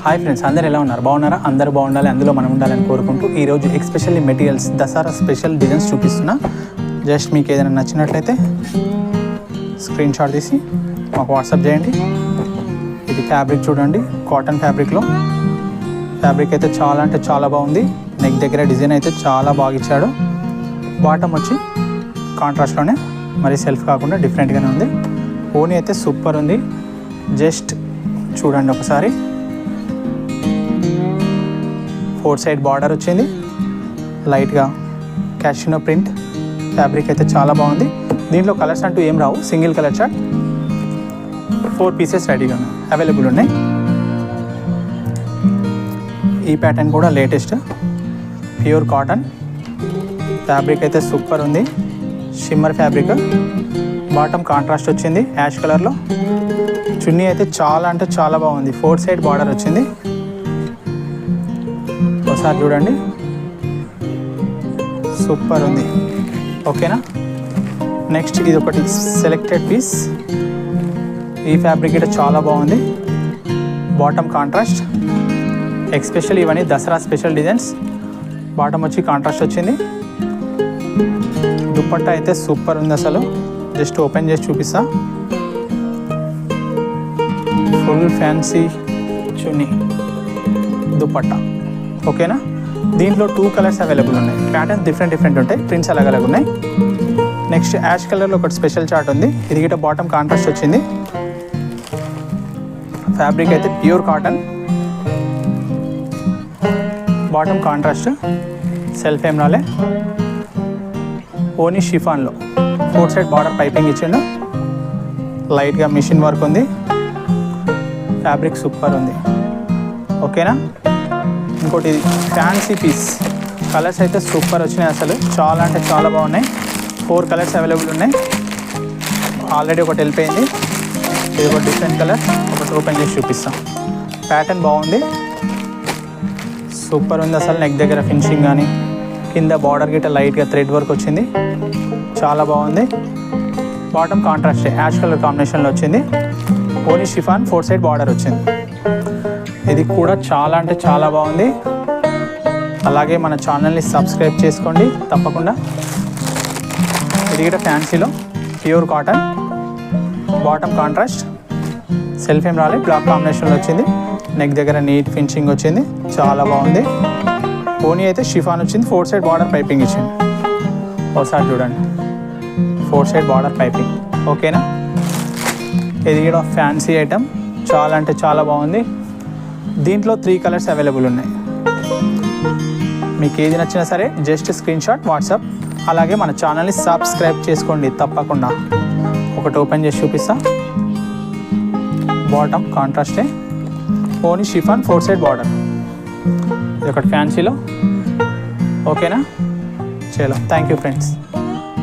Hi friends, అందరు ఎలా ఉన్నారు? బాగున్నారా? అందరూ బాగుండాలి, అందులో మనం ఉండాలని కోరుకుంటూ ఈరోజు especially materials Dasara special designs చూపిస్తున్నా. జస్ట్ మీకు ఏదైనా నచ్చినట్లయితే స్క్రీన్ షాట్ తీసి మాకు వాట్సాప్ చేయండి. ఇది ఫ్యాబ్రిక్ చూడండి, కాటన్ ఫ్యాబ్రిక్లో ఫ్యాబ్రిక్ అయితే చాలా అంటే చాలా బాగుంది. నెక్ దగ్గర డిజైన్ అయితే చాలా బాగా ఇచ్చాడు. బాటమ్ వచ్చి కాంట్రాస్ట్లోనే, మరి సెల్ఫ్ కాకుండా డిఫరెంట్గానే ఉంది. ఓనీ అయితే సూపర్ ఉంది. జస్ట్ చూడండి ఒకసారి. 4 సైడ్ బార్డర్ వచ్చింది, లైట్గా క్యాషినో ప్రింట్. ఫ్యాబ్రిక్ అయితే చాలా బాగుంది. దీంట్లో కలర్స్ అంటూ ఏం రావు, సింగిల్ కలర్ చార్ట్. 4 పీసెస్ రెడీగా ఉన్నాయి, అవైలబుల్ ఉన్నాయి. ఈ ప్యాటర్న్ కూడా లేటెస్ట్, ప్యూర్ కాటన్ ఫ్యాబ్రిక్ అయితే సూపర్ ఉంది. షిమ్మర్ ఫ్యాబ్రిక్, బాటమ్ కాంట్రాస్ట్ వచ్చింది యాష్ కలర్లో. చున్నీ అయితే చాలా అంటే చాలా బాగుంది. 4 సైడ్ బార్డర్ వచ్చింది. ఒకసారి చూడండి, సూపర్ ఉంది. ఓకేనా? నెక్స్ట్ ఇది ఒకటి సెలెక్టెడ్ పీస్. ఈ ఫ్యాబ్రిక్ అయితే చాలా బాగుంది. బాటమ్ కాంట్రాస్ట్, ఎక్స్పెషల్ ఇవన్నీ దసరా స్పెషల్ డిజైన్స్. బాటమ్ వచ్చి కాంట్రాస్ట్ వచ్చింది. దుపట్టా అయితే సూపర్ ఉంది. అసలు జస్ట్ ఓపెన్ చేసి చూపిస్తా. ఫుల్ ఫ్యాన్సీ చున్నీ, దుపట్టా. ఓకేనా? దీంట్లో 2 కలర్స్ అవైలబుల్ ఉన్నాయి. ప్యాటర్న్స్ డిఫరెంట్ ఉంటాయి, ప్రింట్స్ అలాగ ఉన్నాయి. నెక్స్ట్ యాష్ కలర్లో ఒకటి స్పెషల్ చార్ట్ ఉంది. ఇది గిట్ట బాటమ్ కాంట్రాస్ట్ వచ్చింది. ఫ్యాబ్రిక్ అయితే pure cotton, bottom contrast, self ఏం రాలే. ఓనీ షిఫాన్లో 4 సైడ్ బార్డర్ పైపింగ్ ఇచ్చిండు. లైట్గా మిషన్ వర్క్ ఉంది. ఫ్యాబ్రిక్ సూపర్ ఉంది. ఓకేనా? ఇంకోటి ఫ్యాన్సీ పీస్. కలర్స్ అయితే సూపర్ వచ్చినాయి. అసలు చాలా అంటే చాలా బాగున్నాయి. 4 కలర్స్ అవైలబుల్ ఉన్నాయి. ఆల్రెడీ ఒకటి వెళ్ళిపోయింది. ఇది ఒక డిఫరెంట్ కలర్, ఒకటి ఓపెన్ చేసి చూపిస్తాం. ప్యాటర్న్ బాగుంది, సూపర్ ఉంది. అసలు నెక్ దగ్గర ఫినిషింగ్ కానీ, కింద బార్డర్ గిట్ట లైట్గా థ్రెడ్ వర్క్ వచ్చింది, చాలా బాగుంది. బాటమ్ కాంట్రాస్ట్ యాష్ కలర్ కాంబినేషన్లో వచ్చింది. ఓనీ షిఫాన్ 4 సైడ్ బార్డర్ వచ్చింది. ఇది కూడా చాలా అంటే చాలా బాగుంది. అలాగే మన ఛానల్ని సబ్స్క్రైబ్ చేసుకోండి తప్పకుండా. ఇది కూడా ఫ్యాన్సీలో pure cotton, bottom contrast, self ఏం రాలేదు, బ్లాక్ కాంబినేషన్లో వచ్చింది. నెక్ దగ్గర నీట్ ఫినిషింగ్ వచ్చింది, చాలా బాగుంది. ఓనీ అయితే షిఫాన్ వచ్చింది. 4 సైడ్ బార్డర్ పైపింగ్ ఇచ్చింది. ఒకసారి చూడండి, 4 సైడ్ బార్డర్ పైపింగ్. ఓకేనా? ఇది కూడా ఫ్యాన్సీ ఐటమ్, చాలా అంటే చాలా బాగుంది. దీంట్లో 3 కలర్స్ అవైలబుల్ ఉన్నాయి. మీకు ఏది నచ్చినా సరే జస్ట్ స్క్రీన్ షాట్ వాట్సాప్. అలాగే మన ఛానల్ని సబ్స్క్రైబ్ చేసుకోండి తప్పకుండా. ఒకటి ఓపెన్ చేసి చూపిస్తా. బాటమ్ కాంట్రాస్టే, ఓనీ షిఫాన్ 4 సైడ్ బార్డర్. ఇది ఒకటి ఫ్యాన్సీలో. ఓకేనా? చలో, థ్యాంక్ యూ ఫ్రెండ్స్.